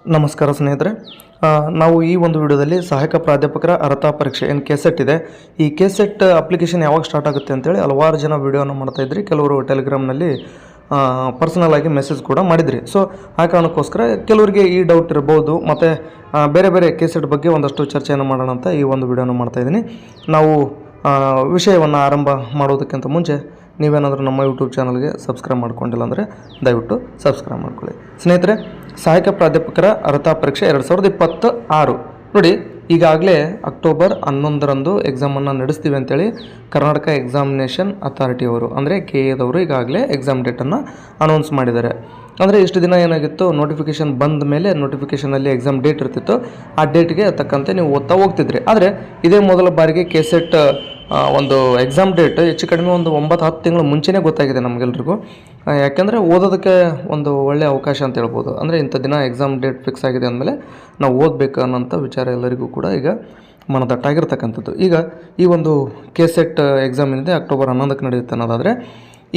ನಮಸ್ಕಾರ ಸ್ನೇಹಿತರೆ. ನಾವು ಈ ಒಂದು ವಿಡಿಯೋದಲ್ಲಿ ಸಹಾಯಕ ಪ್ರಾಧ್ಯಾಪಕರ ಅರ್ಹತಾ ಪರೀಕ್ಷೆ ಏನು ಕೆಸೆಟ್ ಇದೆ, ಈ ಕೆಸೆಟ್ ಅಪ್ಲಿಕೇಶನ್ ಯಾವಾಗ ಸ್ಟಾರ್ಟ್ ಆಗುತ್ತೆ ಅಂತೇಳಿ ಹಲವಾರು ಜನ ವಿಡಿಯೋನ ಮಾಡ್ತಾ ಇದ್ರಿ. ಕೆಲವರು ಟೆಲಿಗ್ರಾಮ್ನಲ್ಲಿ ಪರ್ಸನಲ್ ಆಗಿ ಮೆಸೇಜ್ ಕೂಡ ಮಾಡಿದ್ರಿ. ಸೊ ಆ ಕಾರಣಕ್ಕೋಸ್ಕರ ಕೆಲವರಿಗೆ ಈ ಡೌಟ್ ಇರ್ಬೋದು, ಮತ್ತು ಬೇರೆ ಬೇರೆ ಕೆಸೆಟ್ ಬಗ್ಗೆ ಒಂದಷ್ಟು ಚರ್ಚೆಯನ್ನು ಮಾಡೋಣ ಅಂತ ಈ ಒಂದು ವಿಡಿಯೋನ ಮಾಡ್ತಾಯಿದ್ದೀನಿ. ನಾವು ವಿಷಯವನ್ನು ಆರಂಭ ಮಾಡೋದಕ್ಕಿಂತ ಮುಂಚೆ ನೀವೇನಾದರೂ ನಮ್ಮ ಯೂಟ್ಯೂಬ್ ಚಾನಲ್ಗೆ ಸಬ್ಸ್ಕ್ರೈಬ್ ಮಾಡ್ಕೊಂಡಿಲ್ಲ ಅಂದರೆ ದಯವಿಟ್ಟು ಸಬ್ಸ್ಕ್ರೈಬ್ ಮಾಡ್ಕೊಳ್ಳಿ. ಸ್ನೇಹಿತರೆ, ಸಹಾಯಕ ಪ್ರಾಧ್ಯಾಪಕರ ಅರ್ಹತಾ ಪರೀಕ್ಷೆ 2026 ನೋಡಿ, ಈಗಾಗಲೇ ಅಕ್ಟೋಬರ್ 11ರಂದು ಎಕ್ಸಾಮನ್ನು ನಡೆಸ್ತೀವಿ ಅಂತೇಳಿ ಕರ್ನಾಟಕ ಎಕ್ಸಾಮಿನೇಷನ್ ಅಥಾರಿಟಿಯವರು ಅಂದರೆ KA ಈಗಾಗಲೇ ಎಕ್ಸಾಮ್ ಡೇಟನ್ನು ಅನೌನ್ಸ್ ಮಾಡಿದ್ದಾರೆ. ಅಂದರೆ ಇಷ್ಟು ದಿನ ಏನಾಗಿತ್ತು, ನೋಟಿಫಿಕೇಷನ್ ಬಂದ ಮೇಲೆ ನೋಟಿಫಿಕೇಷನಲ್ಲಿ ಎಕ್ಸಾಮ್ ಡೇಟ್ ಇರ್ತಿತ್ತು, ಆ ಡೇಟ್ಗೆ ತಕ್ಕಂತೆ ನೀವು ಓದ್ತಾ ಹೋಗ್ತಿದ್ರಿ. ಆದರೆ ಇದೇ ಮೊದಲ ಬಾರಿಗೆ ಕೆಸೆಟ್ ಒಂದು ಎಕ್ಸಾಮ್ ಡೇಟ್ ಹೆಚ್ಚು ಕಡಿಮೆ ಒಂದು 9-10 ತಿಂಗಳು ಮುಂಚೆನೇ ಗೊತ್ತಾಗಿದೆ ನಮಗೆಲ್ರಿಗೂ. ಯಾಕೆಂದರೆ ಓದೋದಕ್ಕೆ ಒಂದು ಒಳ್ಳೆಯ ಅವಕಾಶ ಅಂತ ಹೇಳ್ಬೋದು. ಅಂದರೆ ಇಂಥ ದಿನ ಎಕ್ಸಾಮ್ ಡೇಟ್ ಫಿಕ್ಸ್ ಆಗಿದೆ ಅಂದಮೇಲೆ ನಾವು ಓದಬೇಕು ಅನ್ನೋಂಥ ವಿಚಾರ ಎಲ್ಲರಿಗೂ ಕೂಡ ಈಗ ಮನದಟ್ಟಾಗಿರ್ತಕ್ಕಂಥದ್ದು. ಈಗ ಈ ಒಂದು ಕೆಸೆಟ್ ಎಕ್ಸಾಮ್ ಏನಿದೆ ಅಕ್ಟೋಬರ್ 11ಕ್ಕೆ ನಡೆಯುತ್ತೆ ಅನ್ನೋದಾದರೆ,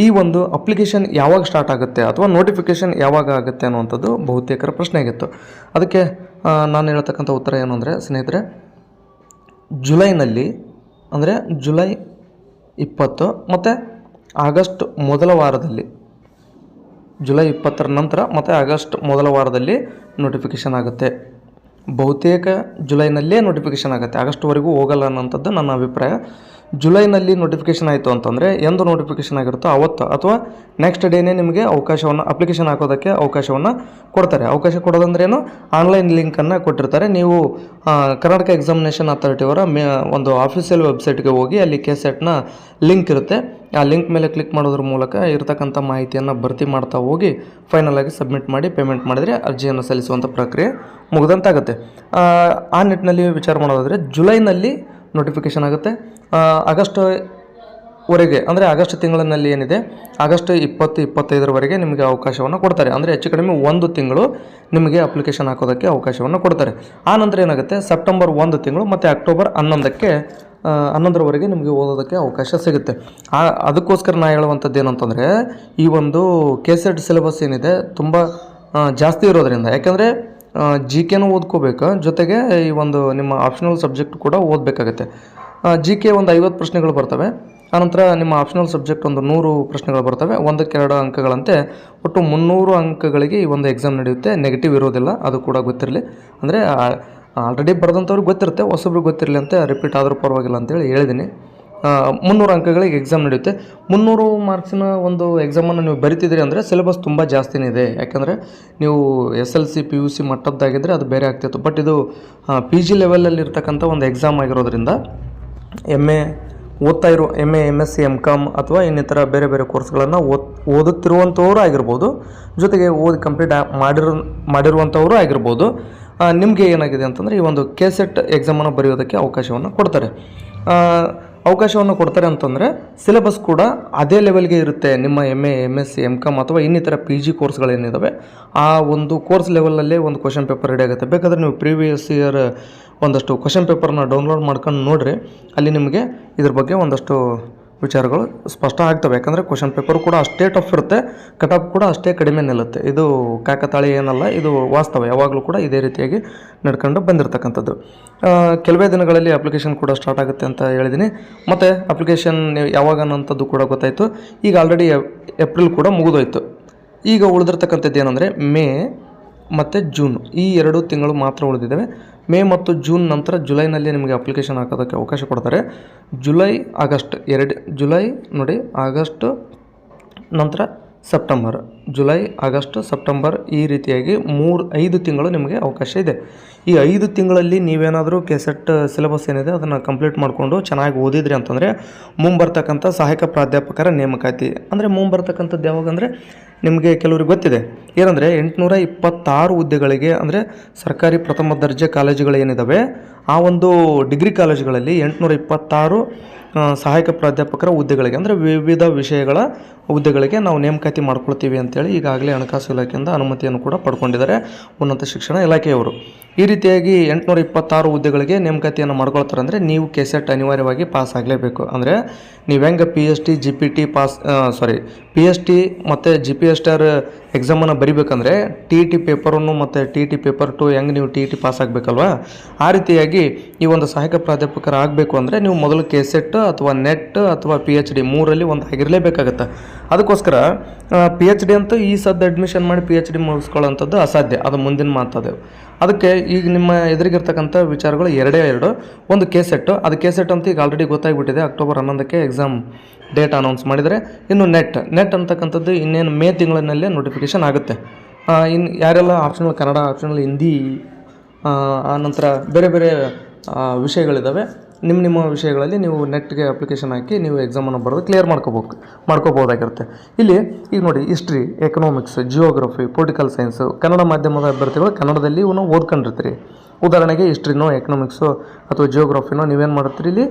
ಈ ಒಂದು ಅಪ್ಲಿಕೇಶನ್ ಯಾವಾಗ ಸ್ಟಾರ್ಟ್ ಆಗುತ್ತೆ ಅಥವಾ ನೋಟಿಫಿಕೇಷನ್ ಯಾವಾಗ ಆಗುತ್ತೆ ಅನ್ನುವಂಥದ್ದು ಬಹುತೇಕರ ಪ್ರಶ್ನೆ ಆಗಿತ್ತು. ಅದಕ್ಕೆ ನಾನು ಹೇಳ್ತಕ್ಕಂಥ ಉತ್ತರ ಏನು ಅಂದರೆ ಸ್ನೇಹಿತರೆ, ಜುಲೈನಲ್ಲಿ ಅಂದರೆ ಜುಲೈ 20 ಮತ್ತು ಆಗಸ್ಟ್ ಮೊದಲ ವಾರದಲ್ಲಿ, ಜುಲೈ 20ರ ನಂತರ ಮತ್ತು ಆಗಸ್ಟ್ ಮೊದಲ ವಾರದಲ್ಲಿ ನೋಟಿಫಿಕೇಷನ್ ಆಗುತ್ತೆ. ಬಹುತೇಕ ಜುಲೈನಲ್ಲೇ ನೋಟಿಫಿಕೇಷನ್ ಆಗುತ್ತೆ, ಆಗಸ್ಟ್ವರೆಗೂ ಹೋಗಲ್ಲ ಅನ್ನೋಂಥದ್ದು ನನ್ನ ಅಭಿಪ್ರಾಯ. ಜುಲೈನಲ್ಲಿ ನೋಟಿಫಿಕೇಷನ್ ಆಯಿತು ಅಂತಂದರೆ ಎಂದು ನೋಟಿಫಿಕೇಷನ್ ಆಗಿರುತ್ತೋ ಅವತ್ತು ಅಥವಾ ನೆಕ್ಸ್ಟ್ ಡೇನೇ ನಿಮಗೆ ಅವಕಾಶವನ್ನು ಅಪ್ಲಿಕೇಶನ್ ಹಾಕೋದಕ್ಕೆ ಅವಕಾಶವನ್ನು ಕೊಡ್ತಾರೆ. ಅವಕಾಶ ಕೊಡೋದಂದ್ರೇನು, ಆನ್ಲೈನ್ ಲಿಂಕನ್ನು ಕೊಟ್ಟಿರ್ತಾರೆ. ನೀವು ಕರ್ನಾಟಕ ಎಕ್ಸಾಮಿನೇಷನ್ ಅಥಾರಿಟಿಯವರ ಒಂದು ಆಫೀಷಿಯಲ್ ವೆಬ್ಸೈಟ್ಗೆ ಹೋಗಿ ಅಲ್ಲಿ ಕೆಸೆಟ್ನ ಲಿಂಕ್ ಇರುತ್ತೆ. ಆ ಲಿಂಕ್ ಮೇಲೆ ಕ್ಲಿಕ್ ಮಾಡೋದ್ರ ಮೂಲಕ ಇರತಕ್ಕಂಥ ಮಾಹಿತಿಯನ್ನು ಭರ್ತಿ ಮಾಡ್ತಾ ಹೋಗಿ ಫೈನಲ್ ಆಗಿ ಸಬ್ಮಿಟ್ ಮಾಡಿ ಪೇಮೆಂಟ್ ಮಾಡಿದರೆ ಅರ್ಜಿಯನ್ನು ಸಲ್ಲಿಸುವಂಥ ಪ್ರಕ್ರಿಯೆ ಮುಗಿದಂತಾಗುತ್ತೆ. ಆ ನಿಟ್ಟಿನಲ್ಲಿ ವಿಚಾರ ಮಾಡೋದಾದರೆ ಜುಲೈನಲ್ಲಿ ನೋಟಿಫಿಕೇಷನ್ ಆಗುತ್ತೆ. ಆಗಸ್ಟ್ವರೆಗೆ ಅಂದರೆ ಆಗಸ್ಟ್ ತಿಂಗಳಿನಲ್ಲಿ ಏನಿದೆ, ಆಗಸ್ಟ್ 20-25ರವರೆಗೆ ನಿಮಗೆ ಅವಕಾಶವನ್ನು ಕೊಡ್ತಾರೆ. ಅಂದರೆ ಹೆಚ್ಚು ಕಡಿಮೆ 1 ತಿಂಗಳು ನಿಮಗೆ ಅಪ್ಲಿಕೇಶನ್ ಹಾಕೋದಕ್ಕೆ ಅವಕಾಶವನ್ನು ಕೊಡ್ತಾರೆ. ಆ ನಂತರ ಏನಾಗುತ್ತೆ, ಸೆಪ್ಟೆಂಬರ್ 1 ತಿಂಗಳು ಮತ್ತು ಅಕ್ಟೋಬರ್ 11ರವರೆಗೆ ನಿಮಗೆ ಓದೋದಕ್ಕೆ ಅವಕಾಶ ಸಿಗುತ್ತೆ. ಅದಕ್ಕೋಸ್ಕರ ನಾನು ಹೇಳುವಂಥದ್ದು ಏನಂತಂದರೆ, ಈ ಒಂದು ಕೆಸೆಟ್ ಸಿಲೆಬಸ್ ಏನಿದೆ ತುಂಬ ಜಾಸ್ತಿ ಇರೋದರಿಂದ, ಯಾಕೆಂದರೆ GKನೂ ಓದ್ಕೋಬೇಕು, ಜೊತೆಗೆ ಈ ಒಂದು ನಿಮ್ಮ ಆಪ್ಷನಲ್ ಸಬ್ಜೆಕ್ಟ್ ಕೂಡ ಓದಬೇಕಾಗುತ್ತೆ. GK ಒಂದು 50 ಪ್ರಶ್ನೆಗಳು ಬರ್ತವೆ. ಆನಂತರ ನಿಮ್ಮ ಆಪ್ಷನಲ್ ಸಬ್ಜೆಕ್ಟ್ ಒಂದು 100 ಪ್ರಶ್ನೆಗಳು ಬರ್ತವೆ. 1-2 ಅಂಕಗಳಂತೆ ಒಟ್ಟು 300 ಅಂಕಗಳಿಗೆ ಈ ಒಂದು ಎಕ್ಸಾಮ್ ನಡೆಯುತ್ತೆ. ನೆಗೆಟಿವ್ ಇರೋದಿಲ್ಲ, ಅದು ಕೂಡ ಗೊತ್ತಿರಲಿ. ಅಂದರೆ ಆಲ್ರೆಡಿ ಬರೆದಂಥವ್ರಿಗೆ ಗೊತ್ತಿರುತ್ತೆ, ಹೊಸಬ್ರಿಗೆ ಗೊತ್ತಿರಲಿ ಅಂತ ರಿಪೀಟ್ ಆದರೂ ಪರವಾಗಿಲ್ಲ ಅಂತೇಳಿ ಹೇಳಿದ್ದೀನಿ. 300 ಅಂಕಗಳಿಗೆ ಎಕ್ಸಾಮ್ ನಡೆಯುತ್ತೆ. 300 ಮಾರ್ಕ್ಸಿನ ಒಂದು ಎಕ್ಸಾಮನ್ನು ನೀವು ಬರಿತಿದ್ರಿ ಅಂದರೆ ಸಿಲೆಬಸ್ ತುಂಬ ಜಾಸ್ತಿನೇ ಇದೆ. ಯಾಕಂದರೆ ನೀವು SLC PUC ಮಟ್ಟದ್ದಾಗಿದ್ದರೆ ಅದು ಬೇರೆ ಆಗ್ತಿತ್ತು. ಬಟ್ ಇದು PG ಲೆವೆಲಲ್ಲಿ ಇರ್ತಕ್ಕಂಥ ಒಂದು ಎಕ್ಸಾಮ್ ಆಗಿರೋದ್ರಿಂದ MA ಓದ್ತಾ ಇರೋ MA MSc MCom ಅಥವಾ ಇನ್ನಿತರ ಬೇರೆ ಬೇರೆ ಕೋರ್ಸ್ಗಳನ್ನು ಓದುತ್ತಿರುವಂಥವರು ಆಗಿರ್ಬೋದು, ಜೊತೆಗೆ ಓದಿ ಕಂಪ್ಲೀಟ್ ಮಾಡಿರುವಂಥವರು ಆಗಿರ್ಬೋದು. ನಿಮಗೆ ಏನಾಗಿದೆ ಅಂತಂದರೆ ಈ ಒಂದು ಕೆಸೆಟ್ ಎಕ್ಸಾಮನ್ನು ಬರೆಯೋದಕ್ಕೆ ಅವಕಾಶವನ್ನು ಕೊಡ್ತಾರೆ. ಅಂತಂದರೆ ಸಿಲೆಬಸ್ ಕೂಡ ಅದೇ ಲೆವೆಲ್ಗೆ ಇರುತ್ತೆ. ನಿಮ್ಮ MA MSc MCom ಅಥವಾ ಇನ್ನಿತರ PG ಕೋರ್ಸ್ಗಳೇನಿದ್ದಾವೆ ಆ ಒಂದು ಕೋರ್ಸ್ ಲೆವೆಲಲ್ಲೇ ಒಂದು ಕ್ವಶನ್ ಪೇಪರ್ ರೆಡಿ ಆಗುತ್ತೆ. ಬೇಕಾದರೆ ನೀವು ಪ್ರೀವಿಯಸ್ ಇಯರ್ ಒಂದಷ್ಟು ಕ್ವಶನ್ ಪೇಪರ್ನ ಡೌನ್ಲೋಡ್ ಮಾಡ್ಕೊಂಡು ನೋಡಿರಿ, ಅಲ್ಲಿ ನಿಮಗೆ ಇದ್ರ ಬಗ್ಗೆ ಒಂದಷ್ಟು ವಿಚಾರಗಳು ಸ್ಪಷ್ಟ ಆಗ್ತವೆ. ಯಾಕಂದರೆ ಕ್ವಶನ್ ಪೇಪರ್ ಕೂಡ ಅಷ್ಟೇ ಟಫ್ ಇರುತ್ತೆ, ಕಟ್ ಆಫ್ ಕೂಡ ಅಷ್ಟೇ ಕಡಿಮೆ ನಿಲ್ಲುತ್ತೆ. ಇದು ಕಾಕತಾಳಿ ಏನಲ್ಲ, ಇದು ವಾಸ್ತವ. ಯಾವಾಗಲೂ ಕೂಡ ಇದೇ ರೀತಿಯಾಗಿ ನಡ್ಕೊಂಡು ಬಂದಿರತಕ್ಕಂಥದ್ದು. ಕೆಲವೇ ದಿನಗಳಲ್ಲಿ ಅಪ್ಲಿಕೇಶನ್ ಕೂಡ ಸ್ಟಾರ್ಟ್ ಆಗುತ್ತೆ ಅಂತ ಹೇಳಿದ್ದೀನಿ. ಮತ್ತು ಅಪ್ಲಿಕೇಶನ್ ಯಾವಾಗ ಅನ್ನೋಂಥದ್ದು ಕೂಡ ಗೊತ್ತಾಯಿತು. ಈಗ ಆಲ್ರೆಡಿ ಏಪ್ರಿಲ್ ಕೂಡ ಮುಗಿದೋಯ್ತು. ಈಗ ಉಳಿದಿರ್ತಕ್ಕಂಥದ್ದು ಏನಂದರೆ ಮೇ ಮತ್ತು ಜೂನ್, ಈ 2 ತಿಂಗಳು ಮಾತ್ರ ಉಳಿದಿದ್ದಾವೆ. ಮೇ ಮತ್ತು ಜೂನ್ ನಂತರ ಜುಲೈನಲ್ಲಿ ನಿಮಗೆ ಅಪ್ಲಿಕೇಶನ್ ಹಾಕೋದಕ್ಕೆ ಅವಕಾಶ ಕೊಡ್ತಾರೆ. ಜುಲೈ ನೋಡಿ, ಆಗಸ್ಟ್ ನಂತರ ಸೆಪ್ಟೆಂಬರ್, ಜುಲೈ ಆಗಸ್ಟ್ ಸೆಪ್ಟೆಂಬರ್, ಈ ರೀತಿಯಾಗಿ 5 ತಿಂಗಳು ನಿಮಗೆ ಅವಕಾಶ ಇದೆ. ಈ 5 ತಿಂಗಳಲ್ಲಿ ನೀವೇನಾದರೂ ಕೆಸೆಟ್ ಸಿಲೆಬಸ್ ಏನಿದೆ ಅದನ್ನು ಕಂಪ್ಲೀಟ್ ಮಾಡಿಕೊಂಡು ಚೆನ್ನಾಗಿ ಓದಿದ್ರಿ ಅಂತಂದರೆ ಮುಂಬರ್ತಕ್ಕಂಥ ಸಹಾಯಕ ಪ್ರಾಧ್ಯಾಪಕರ ನೇಮಕಾತಿ ಅಂದರೆ ಮುಂಬರ್ತಕ್ಕಂಥದ್ದು ಯಾವಾಗಂದರೆ ನಿಮಗೆ ಕೆಲವರಿಗೆ ಗೊತ್ತಿದೆ ಏನಂದರೆ 826 ಹುದ್ದೆಗಳಿಗೆ, ಅಂದರೆ ಸರ್ಕಾರಿ ಪ್ರಥಮ ದರ್ಜೆ ಕಾಲೇಜುಗಳೇನಿದ್ದಾವೆ ಆ ಒಂದು ಡಿಗ್ರಿ ಕಾಲೇಜುಗಳಲ್ಲಿ 826 ಸಹಾಯಕ ಪ್ರಾಧ್ಯಾಪಕರ ಹುದ್ದೆಗಳಿಗೆ ಅಂದರೆ ವಿವಿಧ ವಿಷಯಗಳ ಹುದ್ದೆಗಳಿಗೆ ನಾವು ನೇಮಕಾತಿ ಮಾಡ್ಕೊಳ್ತೀವಿ ಅಂತೇಳಿ ಈಗಾಗಲೇ ಹಣಕಾಸು ಇಲಾಖೆಯಿಂದ ಅನುಮತಿಯನ್ನು ಕೂಡ ಪಡ್ಕೊಂಡಿದ್ದಾರೆ ಉನ್ನತ ಶಿಕ್ಷಣ ಇಲಾಖೆಯವರು. ಈ ರೀತಿಯಾಗಿ 826 ಹುದ್ದೆಗಳಿಗೆ ನೇಮಕಾತಿಯನ್ನು ಮಾಡ್ಕೊಳ್ತಾರೆ ಅಂದರೆ ನೀವು ಕೆಸೆಟ್ ಅನಿವಾರ್ಯವಾಗಿ ಪಾಸ್ ಆಗಲೇಬೇಕು. ಅಂದರೆ ನೀವು ಹೆಂಗೆ PST GPT PST ಮತ್ತು GPSR ಎಕ್ಸಾಮನ್ನು ಬರಿಬೇಕಂದ್ರೆ TET ಪೇಪರನ್ನು ಮತ್ತು TET ಪೇಪರ್ 2 ಹೆಂಗೆ ನೀವು TET ಪಾಸ್ ಆಗಬೇಕಲ್ವ, ಆ ರೀತಿಯಾಗಿ ಈ ಒಂದು ಸಹಾಯಕ ಪ್ರಾಧ್ಯಾಪಕರು ಆಗಬೇಕು ಅಂದರೆ ನೀವು ಮೊದಲು KCET ಅಥವಾ ನೆಟ್ ಅಥವಾ PhD ಮೂರಲ್ಲಿ ಒಂದು ಆಗಿರಲೇಬೇಕಾಗತ್ತೆ. ಅದಕ್ಕೋಸ್ಕರ PhD ಅಂತೂ ಈ ಸದ್ದು ಅಡ್ಮಿಷನ್ ಮಾಡಿ PhD ಮುಗಿಸ್ಕೊಳ್ಳೋಂಥದ್ದು ಅಸಾಧ್ಯ, ಅದು ಮುಂದಿನ ಮಾತದು. ಅದಕ್ಕೆ ಈಗ ನಿಮ್ಮ ಎದುರಿಗಿರ್ತಕ್ಕಂಥ ವಿಚಾರಗಳು ಎರಡು. ಒಂದು KCET, ಅದು KCET ಅಂತ ಈಗ ಆಲ್ರೆಡಿ ಗೊತ್ತಾಗ್ಬಿಟ್ಟಿದೆ, ಅಕ್ಟೋಬರ್ 11ಕ್ಕೆ ಎಕ್ಸಾಮ್ ಡೇಟ್ ಅನೌನ್ಸ್ ಮಾಡಿದರೆ. ಇನ್ನು ನೆಟ್ ಅಂತಕ್ಕಂಥದ್ದು ಇನ್ನೇನು ಮೇ ತಿಂಗಳಿನಲ್ಲೇ ನೋಟಿಫಿಕೇಷನ್ ಆಗುತ್ತೆ. ಇನ್ನು ಯಾರೆಲ್ಲ ಆಪ್ಷನಲ್ ಕನ್ನಡ, ಆಪ್ಷನಲ್ ಹಿಂದಿ, ಆನಂತರ ಬೇರೆ ಬೇರೆ ವಿಷಯಗಳಿದ್ದಾವೆ, ನಿಮ್ಮ ವಿಷಯಗಳಲ್ಲಿ ನೀವು ನೆಟ್ಗೆ ಅಪ್ಲಿಕೇಶನ್ ಹಾಕಿ ನೀವು ಎಕ್ಸಾಮನ್ನು ಬರೆದು ಕ್ಲಿಯರ್ ಮಾಡ್ಕೋಬೋದಾಗಿರುತ್ತೆ. ಇಲ್ಲಿ ಈಗ ನೋಡಿ, history, economics, geography, political science, Kannada ಮಾಧ್ಯಮದ ಅಭ್ಯರ್ಥಿಗಳು ಕನ್ನಡದಲ್ಲಿ ಇವನು ಓದ್ಕೊಂಡಿರ್ತೀರಿ. ಉದಾಹರಣೆಗೆ ಹಿಸ್ಟ್ರಿನೋ, ಎಕನಾಮಿಕ್ಸು ಅಥವಾ ಜಿಯೋಗ್ರಫಿನೋ ನೀವೇನು ಮಾಡಿರ್ತೀರಿ, ಇಲ್ಲಿ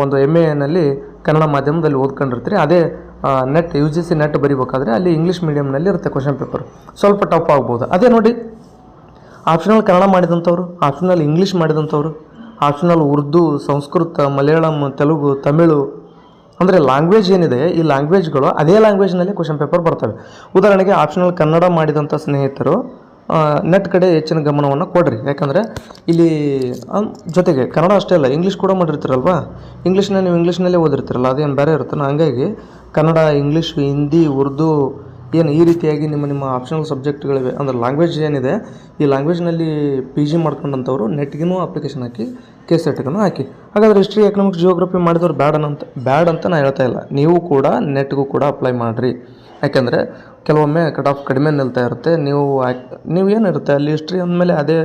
ಒಂದು MAನಲ್ಲಿ ಕನ್ನಡ ಮಾಧ್ಯಮದಲ್ಲಿ ಓದ್ಕೊಂಡಿರ್ತೀರಿ. ಅದೇ ನೆಟ್ UGC ನೆಟ್ ಬರಿಬೇಕಾದ್ರೆ ಅಲ್ಲಿ ಇಂಗ್ಲೀಷ್ ಮೀಡಿಯಮ್ನಲ್ಲಿ ಇರುತ್ತೆ ಕ್ವಶನ್ ಪೇಪರ್, ಸ್ವಲ್ಪ ಟಫ್ ಆಗ್ಬೋದು. ಅದೇ ನೋಡಿ, ಆಪ್ಷನಲ್ ಕನ್ನಡ ಮಾಡಿದಂಥವ್ರು, ಆಪ್ಷನಲ್ ಇಂಗ್ಲೀಷ್ ಮಾಡಿದಂಥವ್ರು, ಆಪ್ಷನಲ್ ಉರ್ದು, ಸಂಸ್ಕೃತ, ಮಲಯಾಳಂ, ತೆಲುಗು, ತಮಿಳು, ಅಂದರೆ ಲ್ಯಾಂಗ್ವೇಜ್ ಏನಿದೆ, ಈ ಲ್ಯಾಂಗ್ವೇಜ್ಗಳು ಅದೇ ಲ್ಯಾಂಗ್ವೇಜ್ನಲ್ಲಿ ಕ್ವಶನ್ ಪೇಪರ್ ಬರ್ತವೆ. ಉದಾಹರಣೆಗೆ ಆಪ್ಷನಲ್ ಕನ್ನಡ ಮಾಡಿದಂಥ ಸ್ನೇಹಿತರು ನೆಟ್ ಕಡೆ ಹೆಚ್ಚಿನ ಗಮನವನ್ನು ಕೊಡ್ರಿ. ಯಾಕಂದರೆ ಇಲ್ಲಿ ಜೊತೆಗೆ ಕನ್ನಡ ಅಷ್ಟೇ ಅಲ್ಲ, ಇಂಗ್ಲೀಷ್ ಕೂಡ ಮಾಡಿರ್ತೀರಲ್ವ, ಇಂಗ್ಲೀಷ್ನ ನೀವು ಇಂಗ್ಲೀಷ್ನಲ್ಲೇ ಓದಿರ್ತೀರಲ್ಲ, ಅದೇನು ಬೇರೆ ಇರುತ್ತೆ. ಹಂಗಾಗಿ ಕನ್ನಡ, ಇಂಗ್ಲೀಷ್, ಹಿಂದಿ, ಉರ್ದು ಏನು ಈ ರೀತಿಯಾಗಿ ನಿಮ್ಮ ಆಪ್ಷನಲ್ ಸಬ್ಜೆಕ್ಟ್ಗಳಿವೆ, ಅಂದರೆ ಲ್ಯಾಂಗ್ವೇಜ್ ಏನಿದೆ, ಈ ಲ್ಯಾಂಗ್ವೇಜ್ನಲ್ಲಿ PG ಮಾಡ್ಕೊಂಡಂಥವ್ರು ನೆಟ್ಗೂ ಅಪ್ಲಿಕೇಶನ್ ಹಾಕಿ, KCETಗೂ ಹಾಕಿ. ಹಾಗಾದರೆ ಹಿಸ್ಟ್ರಿ, ಎಕನಾಮಿಕ್ಸ್, ಜಿಯೋಗ್ರಫಿ ಮಾಡಿದವ್ರು ಬ್ಯಾಡ್ ಅಂತ ನಾನು ಹೇಳ್ತಾ ಇಲ್ಲ. ನೀವು ಕೂಡ ನೆಟ್ಗೂ ಕೂಡ ಅಪ್ಲೈ ಮಾಡಿರಿ. ಯಾಕೆಂದರೆ ಕೆಲವೊಮ್ಮೆ ಕಟ್ ಆಫ್ ಕಡಿಮೆ ನಿಲ್ತಾ ಇರುತ್ತೆ. ನೀವೇನಿರುತ್ತೆ ಅಲ್ಲಿ ಹಿಸ್ಟ್ರಿ ಅಂದಮೇಲೆ ಅದೇ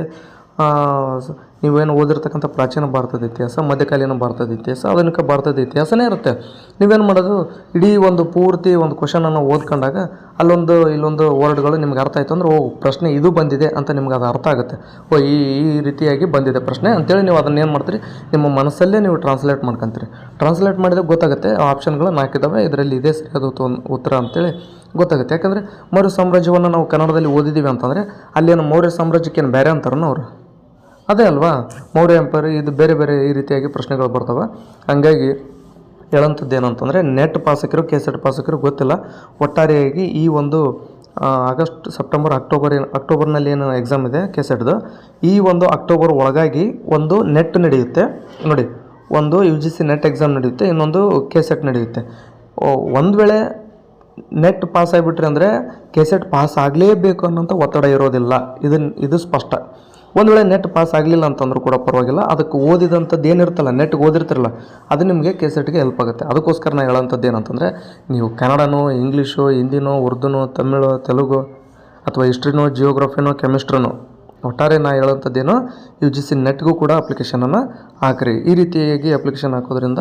ನೀವೇನು ಓದಿರ್ತಕ್ಕಂಥ ಪ್ರಾಚೀನ ಭಾರತದ ಇತಿಹಾಸ, ಮಧ್ಯಕಾಲೀನ ಭಾರತದ ಇತಿಹಾಸ, ಆಧುನಿಕ ಭಾರತದ ಇತಿಹಾಸನೇ ಇರುತ್ತೆ. ನೀವೇನು ಮಾಡೋದು, ಇಡೀ ಒಂದು ಪೂರ್ತಿ ಒಂದು ಕ್ವಶನನ್ನು ಓದ್ಕೊಂಡಾಗ ಇಲ್ಲೊಂದು ವರ್ಡ್ಗಳು ನಿಮ್ಗೆ ಅರ್ಥ ಆಯಿತು ಅಂದರೆ, ಪ್ರಶ್ನೆ ಇದು ಬಂದಿದೆ ಅಂತ ನಿಮ್ಗೆ ಅದು ಅರ್ಥ ಆಗುತ್ತೆ. ಈ ರೀತಿಯಾಗಿ ಬಂದಿದೆ ಪ್ರಶ್ನೆ ಅಂತೇಳಿ ನೀವು ಅದನ್ನು ಏನು ಮಾಡ್ತೀರಿ, ನಿಮ್ಮ ಮನಸ್ಸಲ್ಲೇ ನೀವು ಟ್ರಾನ್ಸ್ಲೇಟ್ ಮಾಡ್ಕೊತೀರಿ. ಟ್ರಾನ್ಸ್ಲೇಟ್ ಮಾಡಿದಾಗ ಗೊತ್ತಾಗುತ್ತೆ, ಆಪ್ಷನ್ಗಳು 4 ಇದ್ದಾವೆ, ಇದರಲ್ಲಿ ಇದೇ ಸರಿಯಾದ ಉತ್ತರ ಅಂತೇಳಿ ಗೊತ್ತಾಗುತ್ತೆ. ಯಾಕಂದರೆ ಮೌರ್ಯ ಸಾಮ್ರಾಜ್ಯವನ್ನು ನಾವು ಕನ್ನಡದಲ್ಲಿ ಓದಿದ್ದೀವಿ ಅಂತಂದರೆ ಅಲ್ಲೇನು ಮೌರ್ಯ ಸಾಮ್ರಾಜ್ಯಕ್ಕೇನು ಬೇರೆ ಅಂತಾರನ ಅವರು, ಅದೇ ಅಲ್ವಾ ಮೌರ್ಯ ಎಂಪೈರ್, ಇದು ಬೇರೆ ಬೇರೆ ಈ ರೀತಿಯಾಗಿ ಪ್ರಶ್ನೆಗಳು ಬರ್ತವೆ. ಹಂಗಾಗಿ ಹೇಳೋಂಥದ್ದು ಏನಂತಂದರೆ, ನೆಟ್ ಪಾಸಕರು, KCET ಪಾಸಕರು ಗೊತ್ತಿಲ್ಲ, ಒಟ್ಟಾರೆಯಾಗಿ ಈ ಒಂದು ಆಗಸ್ಟ್, ಸೆಪ್ಟೆಂಬರ್, ಅಕ್ಟೋಬರ್ನಲ್ಲಿ ಏನು ಎಕ್ಸಾಮ್ ಇದೆ KCETದು, ಈ ಒಂದು ಅಕ್ಟೋಬರ್ ಒಳಗಾಗಿ ಒಂದು ನೆಟ್ ನಡೆಯುತ್ತೆ ನೋಡಿ, ಒಂದು UGC ನೆಟ್ ಎಕ್ಸಾಮ್ ನಡೆಯುತ್ತೆ, ಇನ್ನೊಂದು KCET ನಡೆಯುತ್ತೆ. ಒಂದು ವೇಳೆ ನೆಟ್ ಪಾಸ್ ಆಗಿಬಿಟ್ರೆ ಅಂದರೆ KCET ಪಾಸ್ ಆಗಲೇಬೇಕು ಅನ್ನೋಂಥ ಒತ್ತಡ ಇರೋದಿಲ್ಲ, ಇದು ಸ್ಪಷ್ಟ. ಒಂದು ವೇಳೆ ನೆಟ್ ಪಾಸ್ ಆಗಲಿಲ್ಲ ಅಂತಂದ್ರೂ ಕೂಡ ಪರವಾಗಿಲ್ಲ, ಅದಕ್ಕೆ ಓದಿದಂಥದ್ದು ಏನಿರ್ತಲ್ಲ, ನೆಟ್ಗೆ ಓದಿರ್ತಿರಲ್ಲ, ಅದು ನಿಮಗೆ KCETಗೆ ಹೆಲ್ಪ್ ಆಗುತ್ತೆ. ಅದಕ್ಕೋಸ್ಕರ ನಾನು ಹೇಳೋಂಥದ್ದು ಏನಂತಂದರೆ, ನೀವು ಕನ್ನಡನೋ, ಇಂಗ್ಲೀಷು, ಹಿಂದಿನೋ, ಉರ್ದುನೋ, ತಮಿಳು, ತೆಲುಗು ಅಥವಾ ಹಿಸ್ಟ್ರಿನೋ, ಜಿಯೋಗ್ರಫಿನೋ, ಕೆಮಿಸ್ಟ್ರಿನೋ, ಒಟ್ಟಾರೆ ನಾನು ಹೇಳೋಂಥದ್ದೇನೋ UGC ನೆಟ್ಗೂ ಕೂಡ ಅಪ್ಲಿಕೇಶನನ್ನು ಹಾಕಿರಿ. ಈ ರೀತಿಯಾಗಿ ಅಪ್ಲಿಕೇಶನ್ ಹಾಕೋದ್ರಿಂದ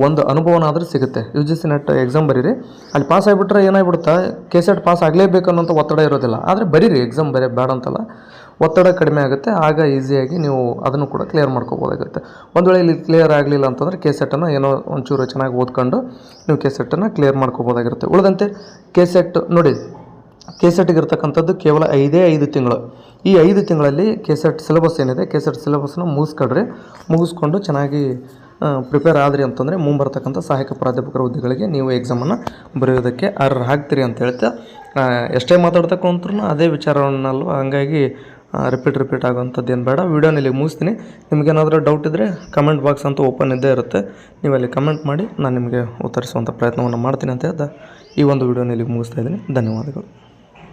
ಒಂದು ಅನುಭವನಾದರೂ ಸಿಗುತ್ತೆ. UGC ನೆಟ್ ಎಕ್ಸಾಮ್ ಬರೀರಿ, ಅಲ್ಲಿ ಪಾಸ್ ಆಗಿಬಿಟ್ರೆ ಏನಾಗ್ಬಿಡುತ್ತಾ, KCET ಪಾಸ್ ಆಗಲೇಬೇಕು ಅನ್ನೋಂಥ ಒತ್ತಡ ಇರೋದಿಲ್ಲ. ಆದರೆ ಬರೀರಿ, ಎಕ್ಸಾಮ್ ಬೇಡ ಅಂತಲ್ಲ, ಒತ್ತಡ ಕಡಿಮೆ ಆಗುತ್ತೆ, ಆಗ ಈಸಿಯಾಗಿ ನೀವು ಅದನ್ನು ಕೂಡ ಕ್ಲಿಯರ್ ಮಾಡ್ಕೋಬೋದಾಗುತ್ತೆ. ಒಂದು ವೇಳೆ ಇಲ್ಲಿ ಕ್ಲಿಯರ್ ಆಗಲಿಲ್ಲ ಅಂತಂದರೆ KCETನ್ನು ಏನೋ ಒಂಚೂರು ಚೆನ್ನಾಗಿ ಓದ್ಕೊಂಡು ನೀವು KCETನ್ನು ಕ್ಲಿಯರ್ ಮಾಡ್ಕೋಬೋದಾಗಿರುತ್ತೆ. ಉಳಿದಂತೆ KCET ನೋಡಿ, KCETಗೆ ಇರ್ತಕ್ಕಂಥದ್ದು ಕೇವಲ 5 ತಿಂಗಳು. ಈ 5 ತಿಂಗಳಲ್ಲಿ KCET ಸಿಲೆಬಸ್ ಏನಿದೆ, KCET ಸಿಲೆಬಸ್ನ ಮುಗಿಸ್ಕೊಂಡು ಚೆನ್ನಾಗಿ ಪ್ರಿಪೇರ್ ಆದ್ರಿ ಅಂತಂದರೆ ಮುಂಬರ್ತಕ್ಕಂಥ ಸಹಾಯಕ ಪ್ರಾಧ್ಯಾಪಕರ ಹುದ್ದೆಗಳಿಗೆ ನೀವು ಎಕ್ಸಾಮನ್ನು ಬರೆಯೋದಕ್ಕೆ ಅರ್ಹರಾಗ್ತೀರಿ ಅಂತ ಹೇಳ್ತಾ, ಎಷ್ಟೇ ಮಾತಾಡ್ತಕ್ಕಂತರೂ ಅದೇ ವಿಚಾರವನ್ನಲ್ವ, ಹಂಗಾಗಿ ರಿಪೀಟ್ ಆಗೋಂಥದ್ದು ಏನು ಬೇಡ. ವೀಡಿಯೋನ ಇಲ್ಲಿಗೆ ಮುಗಿಸ್ತೀನಿ. ನಿಮಗೇನಾದರೂ ಡೌಟ್ ಇದ್ದರೆ ಕಮೆಂಟ್ ಬಾಕ್ಸ್ ಅಂತೂ ಓಪನ್ ಇದ್ದೇ ಇರುತ್ತೆ, ನೀವು ಅಲ್ಲಿ ಕಮೆಂಟ್ ಮಾಡಿ, ನಾನು ನಿಮಗೆ ಉತ್ತರಿಸುವಂಥ ಪ್ರಯತ್ನವನ್ನು ಮಾಡ್ತೀನಿ ಅಂತ ಹೇಳ್ತಾ ಈ ಒಂದು ವೀಡಿಯೋನ ಇಲ್ಲಿಗೆ ಮುಗಿಸ್ತಾ ಇದ್ದೀನಿ. ಧನ್ಯವಾದಗಳು.